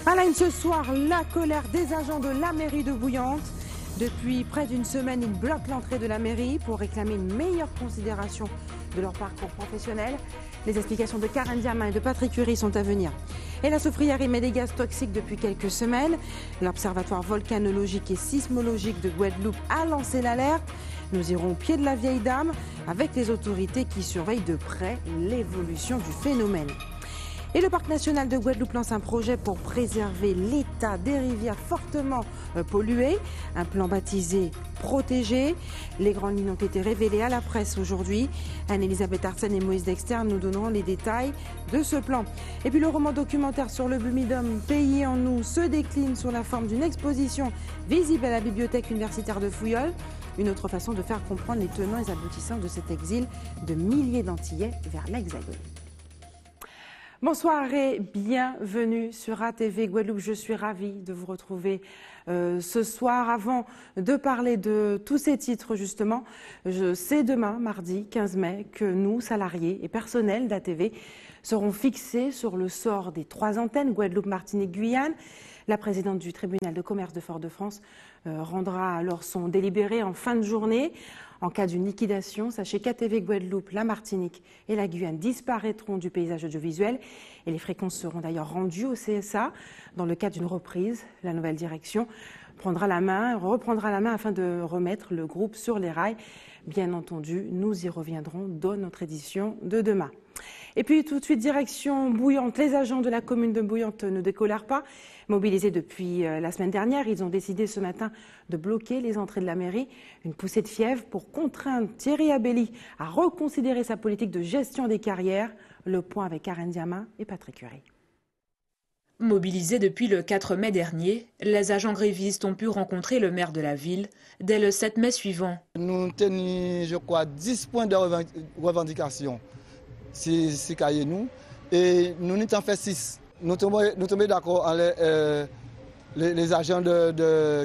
À la une ce soir, la colère des agents de la mairie de Bouillante. Depuis près d'une semaine, ils bloquent l'entrée de la mairie pour réclamer une meilleure considération de leur parcours professionnel. Les explications de Karen Diama et de Patrick Curie sont à venir. Et la soufrière émet des gaz toxiques depuis quelques semaines. L'Observatoire volcanologique et sismologique de Guadeloupe a lancé l'alerte. Nous irons au pied de la vieille dame avec les autorités qui surveillent de près l'évolution du phénomène. Et le parc national de Guadeloupe lance un projet pour préserver l'état des rivières fortement polluées. Un plan baptisé Protégé. Les grandes lignes ont été révélées à la presse aujourd'hui. Anne-Elisabeth Arsène et Moïse Dexter nous donneront les détails de ce plan. Et puis le roman documentaire sur le Blumidum, Pays en nous, se décline sous la forme d'une exposition visible à la bibliothèque universitaire de Fouillol. Une autre façon de faire comprendre les tenants et les aboutissants de cet exil de milliers d'Antillais vers l'Hexagone. Bonsoir et bienvenue sur ATV Guadeloupe. Je suis ravie de vous retrouver ce soir. Avant de parler de tous ces titres justement, c'est demain, mardi 15 mai, que nous, salariés et personnels d'ATV, seront fixés sur le sort des 3 antennes Guadeloupe, Martinique, Guyane. La présidente du tribunal de commerce de Fort-de-France rendra alors son délibéré en fin de journée. En cas d'une liquidation, sachez qu'ATV Guadeloupe, la Martinique et la Guyane disparaîtront du paysage audiovisuel et les fréquences seront d'ailleurs rendues au CSA. Dans le cas d'une reprise, la nouvelle direction reprendra la main afin de remettre le groupe sur les rails. Bien entendu, nous y reviendrons dans notre édition de demain. Et puis tout de suite, direction Bouillante. Les agents de la commune de Bouillante ne décolèrent pas. Mobilisés depuis la semaine dernière, ils ont décidé ce matin de bloquer les entrées de la mairie. Une poussée de fièvre pour contraindre Thierry Abelli à reconsidérer sa politique de gestion des carrières. Le point avec Karen Diama et Patrick Curie. Mobilisés depuis le 4 mai dernier, les agents grévistes ont pu rencontrer le maire de la ville dès le 7 mai suivant. Nous tenons, je crois, 10 points de revendication. C'est cahier nous. Et nous n'étions fait 6. Nous tombons d'accord les agents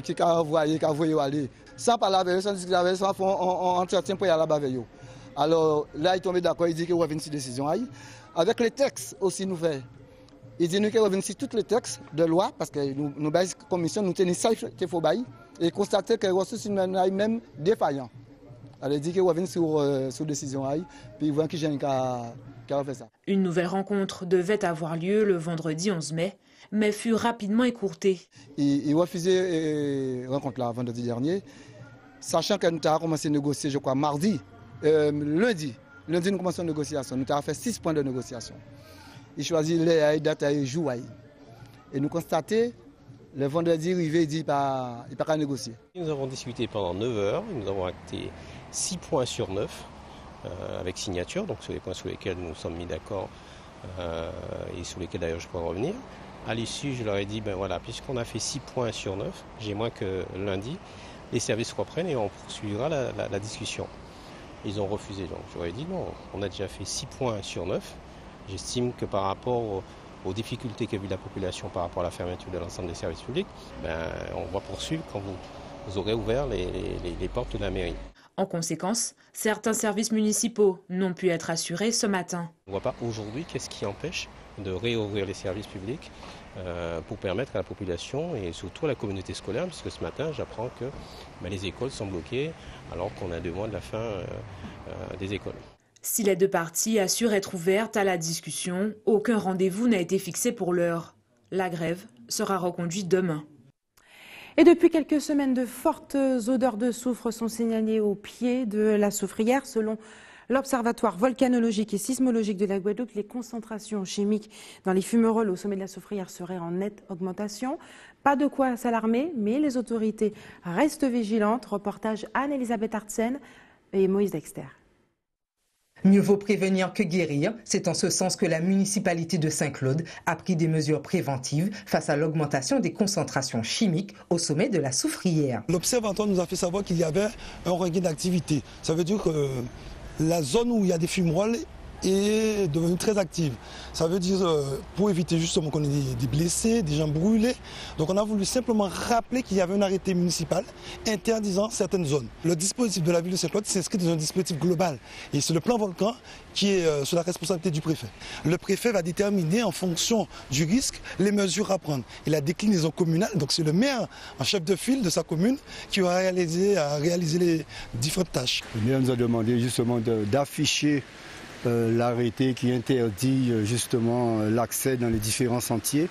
qui ont envoyé aller. Sans parler avec eux, sans discuter avec eux, sans faire un entretien pour y aller avec eux. Alors là, ils tombent d'accord, ils disent qu'il y a une décision. Avec les textes aussi, nous faisons. Ils disent qu'il y a tous les textes de loi, parce que nous, la commission, nous tenons ça qu'il faut bailler, et constater que les ressources humaines même défaillant. Alors ils disent qu'il y a sur décision, puis ils voient qu'il y a un cas. Une nouvelle rencontre devait avoir lieu le vendredi 11 mai, mais fut rapidement écourtée. Ils refusaient la rencontre là vendredi dernier, sachant que nous avons commencé à négocier, je crois, lundi. Lundi, nous commençons une négociation. Nous avons fait 6 points de négociation. Ils choisissent les dates et les jours. Et nous constatons, le vendredi arrivé, il dit qu'il n'y a pas à négocier. Nous avons discuté pendant 9 heures. Nous avons acté 6 points sur 9. Avec signature, donc sur les points sur lesquels nous nous sommes mis d'accord et sur lesquels d'ailleurs je pourrais revenir. À l'issue, je leur ai dit, ben voilà, puisqu'on a fait 6 points sur 9, j'ai moins que lundi, les services reprennent et on poursuivra la discussion. Ils ont refusé, donc je leur ai dit non, on a déjà fait 6 points sur 9. J'estime que par rapport aux difficultés qu'a vu la population par rapport à la fermeture de l'ensemble des services publics, ben, on va poursuivre quand vous aurez ouvert les portes de la mairie. En conséquence, certains services municipaux n'ont pu être assurés ce matin. On ne voit pas aujourd'hui qu'est-ce qui empêche de réouvrir les services publics pour permettre à la population et surtout à la communauté scolaire, puisque ce matin j'apprends que les écoles sont bloquées alors qu'on a 2 mois de la fin des écoles. Si les deux parties assurent être ouvertes à la discussion, aucun rendez-vous n'a été fixé pour l'heure. La grève sera reconduite demain. Et depuis quelques semaines, de fortes odeurs de soufre sont signalées au pied de la soufrière. Selon l'Observatoire volcanologique et sismologique de la Guadeloupe, les concentrations chimiques dans les fumerolles au sommet de la soufrière seraient en nette augmentation. Pas de quoi s'alarmer, mais les autorités restent vigilantes. Reportage Anne-Elisabeth Arsène et Moïse Dexter. Mieux vaut prévenir que guérir. C'est en ce sens que la municipalité de Saint-Claude a pris des mesures préventives face à l'augmentation des concentrations chimiques au sommet de la soufrière. L'observatoire nous a fait savoir qu'il y avait un regain d'activité. Ça veut dire que la zone où il y a des fumerolles est devenue très active. Ça veut dire pour éviter justement qu'on ait des blessés, des gens brûlés. Donc on a voulu simplement rappeler qu'il y avait un arrêté municipal interdisant certaines zones. Le dispositif de la ville de Saint-Claude s'inscrit dans un dispositif global. Et c'est le plan volcan qui est sous la responsabilité du préfet. Le préfet va déterminer en fonction du risque les mesures à prendre. Et la déclinaison communale, donc c'est le maire en chef de file de sa commune qui va réaliser les différentes tâches. Le maire nous a demandé justement d'afficher l'arrêté qui interdit justement l'accès dans les différents sentiers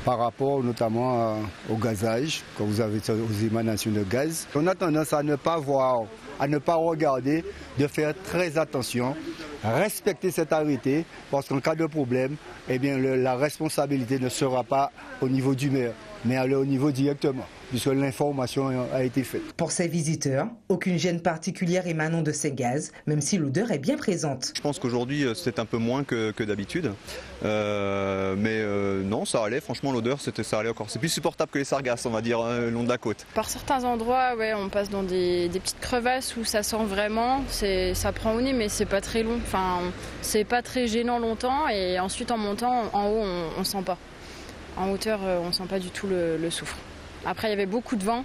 par rapport notamment au gazage, quand vous avez aux émanations de gaz. On a tendance à ne pas voir, à ne pas regarder, de faire très attention, respecter cet arrêté, parce qu'en cas de problème, eh bien, la responsabilité ne sera pas au niveau du maire, mais elle est au niveau directement, puisque l'information a été faite. Pour ces visiteurs, aucune gêne particulière émanant de ces gaz, même si l'odeur est bien présente. Je pense qu'aujourd'hui c'est un peu moins que d'habitude, mais non, ça allait, franchement l'odeur ça allait encore. C'est plus supportable que les sargasses, on va dire, le long de la côte. Par certains endroits, ouais, on passe dans des petites crevasses où ça sent vraiment, ça prend au nez mais c'est pas très long, enfin c'est pas très gênant longtemps et ensuite en montant, en haut on sent pas. En hauteur on sent pas du tout le soufre. Après il y avait beaucoup de vent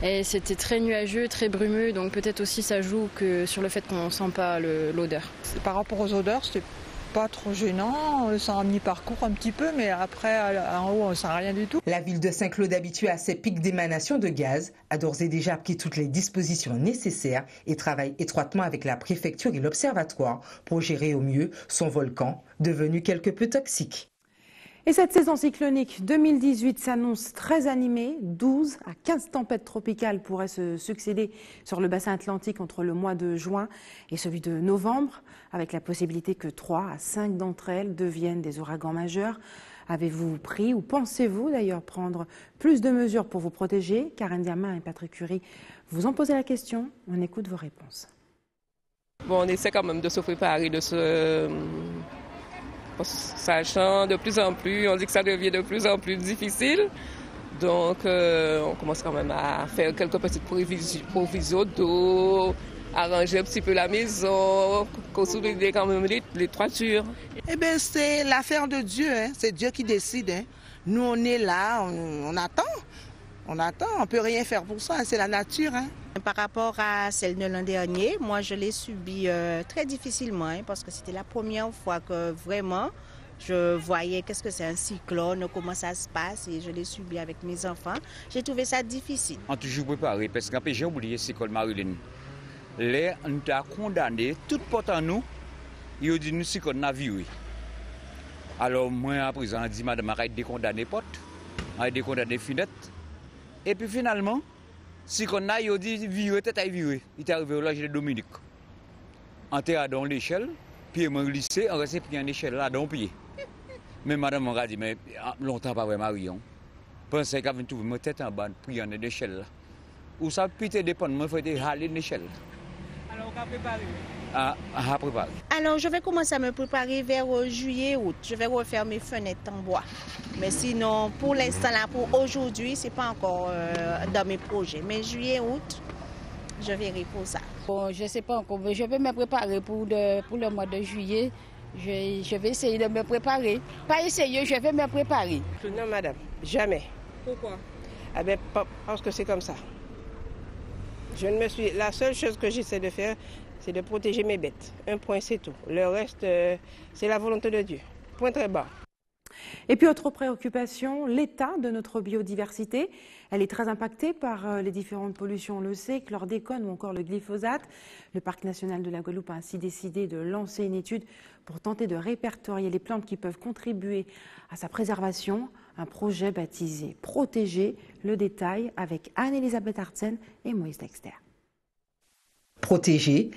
et c'était très nuageux, très brumeux, donc peut-être aussi ça joue que sur le fait qu'on ne sent pas l'odeur. Par rapport aux odeurs, c'était pas trop gênant, on sent un mi-parcours un petit peu, mais après en haut on ne sent rien du tout. La ville de Saint-Claude, habituée à ces pics d'émanation de gaz, a d'ores et déjà pris toutes les dispositions nécessaires et travaille étroitement avec la préfecture et l'observatoire pour gérer au mieux son volcan, devenu quelque peu toxique. Et cette saison cyclonique 2018 s'annonce très animée. 12 à 15 tempêtes tropicales pourraient se succéder sur le bassin atlantique entre le mois de juin et celui de novembre, avec la possibilité que 3 à 5 d'entre elles deviennent des ouragans majeurs. Avez-vous pris ou pensez-vous d'ailleurs prendre plus de mesures pour vous protéger? Karen Diamin et Patrick Curie vous ont posé la question. On écoute vos réponses. Bon, on essaie quand même de se préparer, sachant de plus en plus, on dit que ça devient de plus en plus difficile. Donc on commence quand même à faire quelques petites provisions d'eau, arranger un petit peu la maison, consolider quand même les toitures. Eh bien c'est l'affaire de Dieu, hein. C'est Dieu qui décide. Hein. Nous on est là, on attend, on ne peut rien faire pour ça, c'est la nature. Hein. Par rapport à celle de l'an dernier, moi je l'ai subie très difficilement hein, parce que c'était la première fois que vraiment je voyais qu'est-ce que c'est un cyclone, comment ça se passe et je l'ai subi avec mes enfants. J'ai trouvé ça difficile. On a toujours préparé parce qu'après j'ai oublié le cyclone Marilyn. Là, on a condamné toute porte en nous, il a dit nous cyclone n'a viré. Alors moi à présent on dit madame arrête de condamner porte, arrête de condamner fenêtre. Et puis finalement si on a dit viré, tête à viré, il est arrivé au logis de Dominique. Enterré dans l'échelle, puis moi glissé, on restait pris en échelle là dans le pied. Mais madame m'a dit, mais longtemps pas vraiment Marion. Pensais qu'avant tout, ma tête en bas, pris en échelle là. Où ça peut dépendre, moi il faut aller l'échelle. Alors on a préparé. À préparer. Alors je vais commencer à me préparer vers juillet, août. Je vais refaire mes fenêtres en bois. Mais sinon, pour l'instant, là, pour aujourd'hui, ce n'est pas encore dans mes projets. Mais juillet, août, je verrai pour ça. Bon, je ne sais pas encore, mais je vais me préparer pour le mois de juillet. Je vais essayer de me préparer. Pas essayer, je vais me préparer. Non, madame, jamais. Pourquoi? Ah ben, parce que c'est comme ça. La seule chose que j'essaie de faire, c'est de protéger mes bêtes. Un point, c'est tout. Le reste, c'est la volonté de Dieu. Point très bas. Et puis autre préoccupation, l'état de notre biodiversité. Elle est très impactée par les différentes pollutions, on le sait, chlordécone ou encore le glyphosate. Le Parc national de la Guadeloupe a ainsi décidé de lancer une étude pour tenter de répertorier les plantes qui peuvent contribuer à sa préservation. Un projet baptisé « Protéger ». Le détail avec Anne-Elisabeth Artsen et Moïse Dexter. Protéger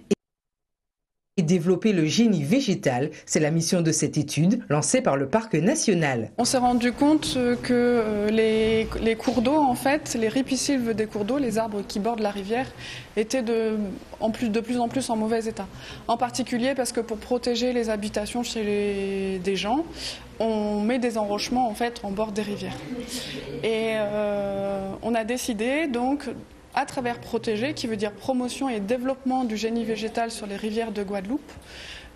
et développer le génie végétal, c'est la mission de cette étude lancée par le Parc national. On s'est rendu compte que les cours d'eau, en fait, les ripisylves des cours d'eau, les arbres qui bordent la rivière, étaient de plus en plus en mauvais état. En particulier parce que pour protéger les habitations chez des gens, on met des enrochements en fait en bord des rivières. Et on a décidé donc à travers protéger, qui veut dire promotion et développement du génie végétal sur les rivières de Guadeloupe,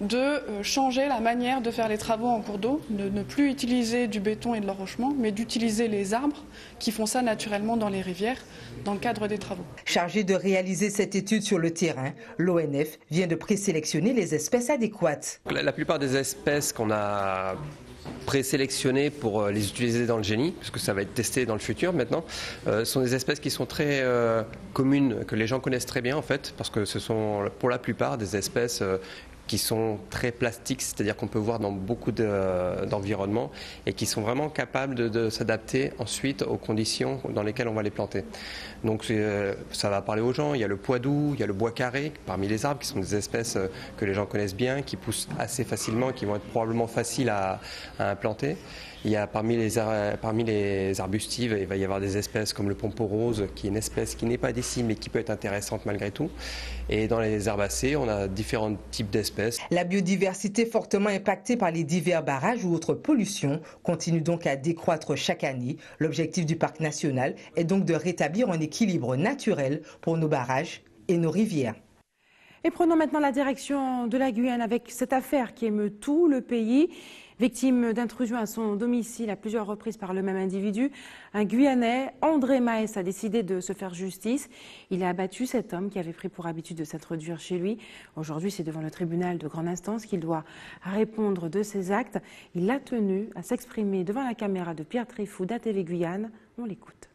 de changer la manière de faire les travaux en cours d'eau, de ne plus utiliser du béton et de l'enrochement, mais d'utiliser les arbres qui font ça naturellement dans les rivières, dans le cadre des travaux. Chargé de réaliser cette étude sur le terrain, l'ONF vient de présélectionner les espèces adéquates. La plupart des espèces qu'on a présélectionnées pour les utiliser dans le génie, puisque ça va être testé dans le futur maintenant, sont des espèces qui sont très communes, que les gens connaissent très bien en fait, parce que ce sont pour la plupart des espèces qui sont très plastiques, c'est-à-dire qu'on peut voir dans beaucoup d'environnements et qui sont vraiment capables de s'adapter ensuite aux conditions dans lesquelles on va les planter. Donc ça va parler aux gens. Il y a le poidoux, il y a le bois carré parmi les arbres qui sont des espèces que les gens connaissent bien, qui poussent assez facilement et qui vont être probablement faciles à implanter. Il y a parmi les arbustives, il va y avoir des espèces comme le pompeau rose, qui est une espèce qui n'est pas décime mais qui peut être intéressante malgré tout. Et dans les herbacées, on a différents types d'espèces. La biodiversité fortement impactée par les divers barrages ou autres pollutions continue donc à décroître chaque année. L'objectif du parc national est donc de rétablir un équilibre naturel pour nos barrages et nos rivières. Et prenons maintenant la direction de la Guyane avec cette affaire qui émeut tout le pays. Victime d'intrusion à son domicile à plusieurs reprises par le même individu, un Guyanais, André Maes, a décidé de se faire justice. Il a abattu cet homme qui avait pris pour habitude de s'introduire chez lui. Aujourd'hui, c'est devant le tribunal de grande instance qu'il doit répondre de ses actes. Il a tenu à s'exprimer devant la caméra de Pierre Trifou d'ATV Guyane. On l'écoute.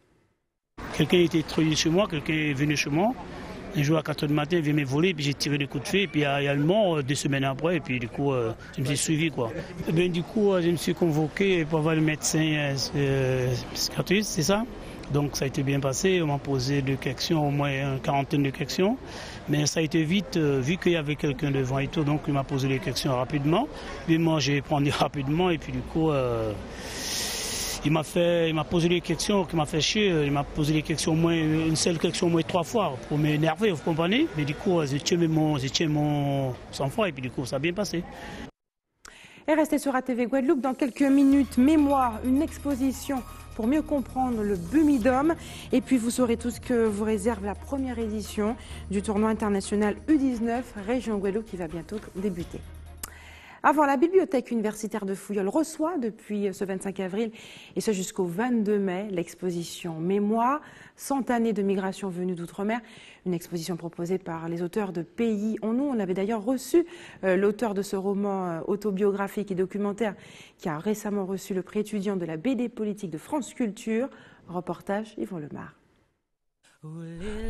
Quelqu'un était introduit chez moi, quelqu'un est venu chez moi. Un jour à 4h du matin, il vient me voler, puis j'ai tiré des coups de feu, puis il y a le mort 2 semaines après, et puis du coup, je me suis suivi, quoi. Et bien, du coup, je me suis convoqué pour voir le médecin psychiatriste, c'est ça. Donc ça a été bien passé, on m'a posé 2 questions, au moins une quarantaine de questions, mais ça a été vite, vu qu'il y avait quelqu'un devant et tout, donc il m'a posé les questions rapidement, puis moi j'ai répondu rapidement, et puis du coup... Il m'a posé des questions qui m'a fait chier. Il m'a posé des questions, une seule question au moins 3 fois pour m'énerver, vous comprenez? Mais du coup, j'ai tué mon sang-froid et puis du coup, ça a bien passé. Et restez sur ATV Guadeloupe. Dans quelques minutes, mémoire, une exposition pour mieux comprendre le Bumidum. Et puis, vous saurez tout ce que vous réserve la première édition du tournoi international U19 Région Guadeloupe qui va bientôt débuter. Avant, la bibliothèque universitaire de Fouilleul reçoit depuis ce 25 avril et ce jusqu'au 22 mai l'exposition Mémoire, 100 années de migration venue d'outre-mer, une exposition proposée par les auteurs de Pays en nous. On avait d'ailleurs reçu l'auteur de ce roman autobiographique et documentaire qui a récemment reçu le prix étudiant de la BD politique de France Culture. Reportage Yvon Lemar.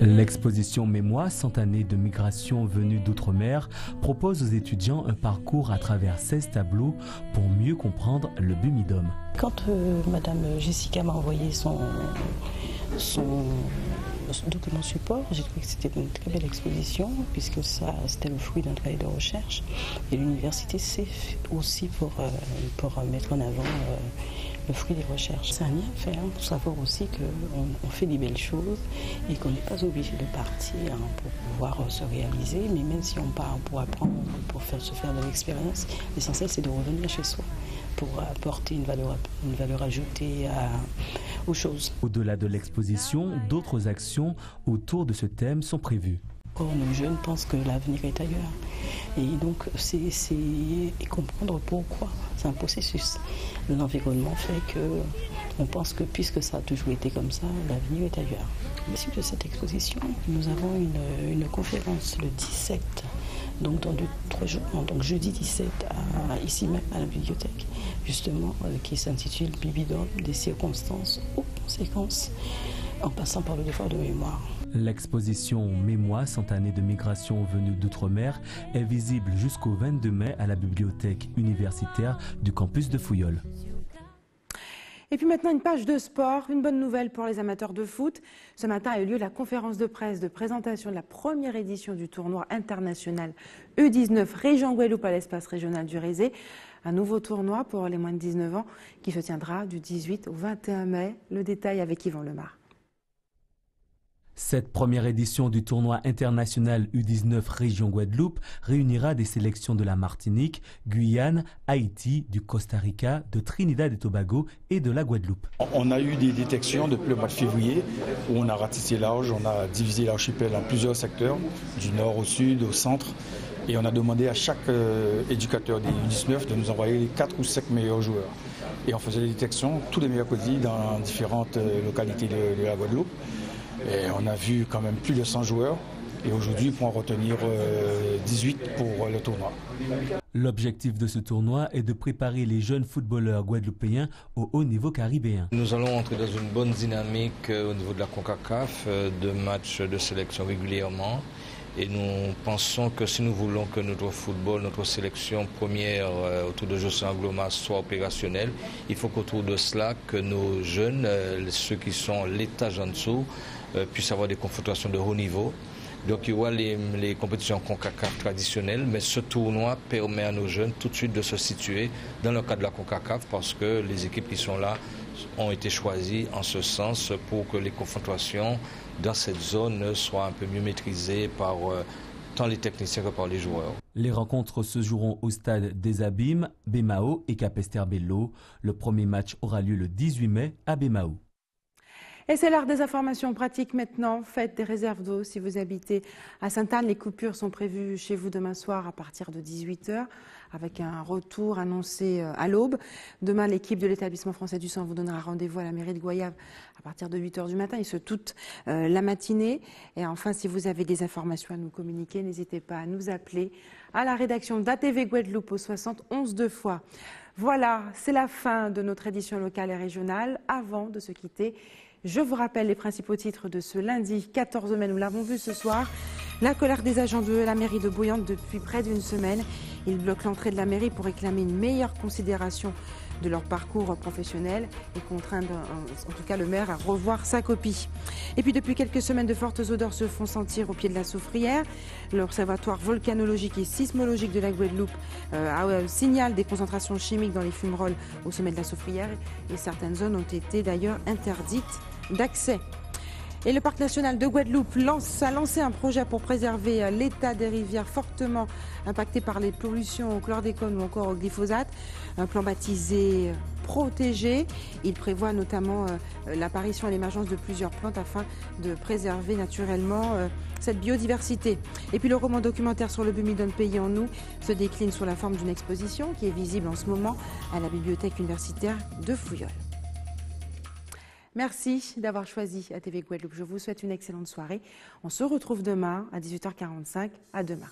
L'exposition Mémoire, 100 années de migration venue d'outre-mer propose aux étudiants un parcours à travers 16 tableaux pour mieux comprendre le Bumidum. Quand Madame Jessica m'a envoyé son document support, j'ai trouvé que c'était une très belle exposition puisque c'était le fruit d'un travail de recherche et l'université c'est aussi pour mettre en avant le fruit des recherches. C'est un lien à faire pour savoir aussi qu'on fait des belles choses et qu'on n'est pas obligé de partir pour pouvoir se réaliser, mais même si on part pour apprendre, pour se faire de l'expérience, l'essentiel c'est de revenir chez soi pour apporter une valeur ajoutée aux choses. Au-delà de l'exposition, d'autres actions autour de ce thème sont prévues. Nos jeunes pensent que l'avenir est ailleurs. Et donc, c'est comprendre pourquoi. C'est un processus. L'environnement fait qu'on pense que puisque ça a toujours été comme ça, l'avenir est ailleurs. À l'issue de cette exposition, nous avons une conférence le 17, donc dans 3 jours, donc jeudi 17, ici même à la bibliothèque, justement, qui s'intitule Bumidum, des circonstances aux conséquences, en passant par le devoir de mémoire. L'exposition Mémoire, 100 années de migration venue d'outre-mer est visible jusqu'au 22 mai à la bibliothèque universitaire du campus de Fouilleul. Et puis maintenant, une page de sport, une bonne nouvelle pour les amateurs de foot. Ce matin a eu lieu la conférence de presse de présentation de la première édition du tournoi international U19 Région Guadeloupe à l'espace régional du Rézé. Un nouveau tournoi pour les moins de 19 ans qui se tiendra du 18 au 21 mai. Le détail avec Yvon Lemar. Cette première édition du tournoi international U19 Région Guadeloupe réunira des sélections de la Martinique, Guyane, Haïti, du Costa Rica, de Trinidad et Tobago et de la Guadeloupe. On a eu des détections depuis le mois de février où on a ratissé large, on a divisé l'archipel en plusieurs secteurs, du nord au sud, au centre. Et on a demandé à chaque éducateur des U19 de nous envoyer les 4 ou 5 meilleurs joueurs. Et on faisait des détections tous les mercredis dans différentes localités de la Guadeloupe. Et on a vu quand même plus de 100 joueurs. Et aujourd'hui, pour en retenir 18 pour le tournoi. L'objectif de ce tournoi est de préparer les jeunes footballeurs guadeloupéens au haut niveau caribéen. Nous allons entrer dans une bonne dynamique au niveau de la CONCACAF, de matchs de sélection régulièrement. Et nous pensons que si nous voulons que notre football, notre sélection première autour de José Angloma soit opérationnelle, il faut qu'autour de cela, que nos jeunes, ceux qui sont l'étage en dessous, puissent avoir des confrontations de haut niveau. Donc il y aura les compétitions CONCACAF traditionnelles, mais ce tournoi permet à nos jeunes tout de suite de se situer dans le cadre de la CONCACAF parce que les équipes qui sont là ont été choisies en ce sens pour que les confrontations dans cette zone soient un peu mieux maîtrisées par tant les techniciens que par les joueurs. Les rencontres se joueront au stade des Abîmes, Bemao et Capesterre-Belo. Le premier match aura lieu le 18 mai à Bemao. Et c'est l'heure des informations pratiques maintenant. Faites des réserves d'eau si vous habitez à Sainte-Anne. Les coupures sont prévues chez vous demain soir à partir de 18 h avec un retour annoncé à l'aube. Demain, l'équipe de l'établissement français du sang vous donnera rendez-vous à la mairie de Goyave à partir de 8 h du matin et ce toute la matinée. Et enfin, si vous avez des informations à nous communiquer, n'hésitez pas à nous appeler à la rédaction d'ATV Guadeloupe au 71 2 fois. Voilà, c'est la fin de notre édition locale et régionale. Avant de se quitter, je vous rappelle les principaux titres de ce lundi 14 mai. Nous l'avons vu ce soir. La colère des agents de la mairie de Bouillante depuis près d'une semaine. Ils bloquent l'entrée de la mairie pour réclamer une meilleure considération de leur parcours professionnel et contraindre en tout cas le maire à revoir sa copie. Et puis depuis quelques semaines, de fortes odeurs se font sentir au pied de la Soufrière. L'Observatoire volcanologique et sismologique de la Guadeloupe signale des concentrations chimiques dans les fumerolles au sommet de la Soufrière et certaines zones ont été d'ailleurs interdites d'accès. Et le Parc national de Guadeloupe a lancé un projet pour préserver l'état des rivières fortement impactées par les pollutions au chlordécone ou encore au glyphosate. Un plan baptisé Protégé. Il prévoit notamment l'apparition et l'émergence de plusieurs plantes afin de préserver naturellement cette biodiversité. Et puis le roman documentaire sur le Bumidum Pays en nous se décline sous la forme d'une exposition qui est visible en ce moment à la bibliothèque universitaire de Fouillol. Merci d'avoir choisi ATV Guadeloupe. Je vous souhaite une excellente soirée. On se retrouve demain à 18 h 45. À demain.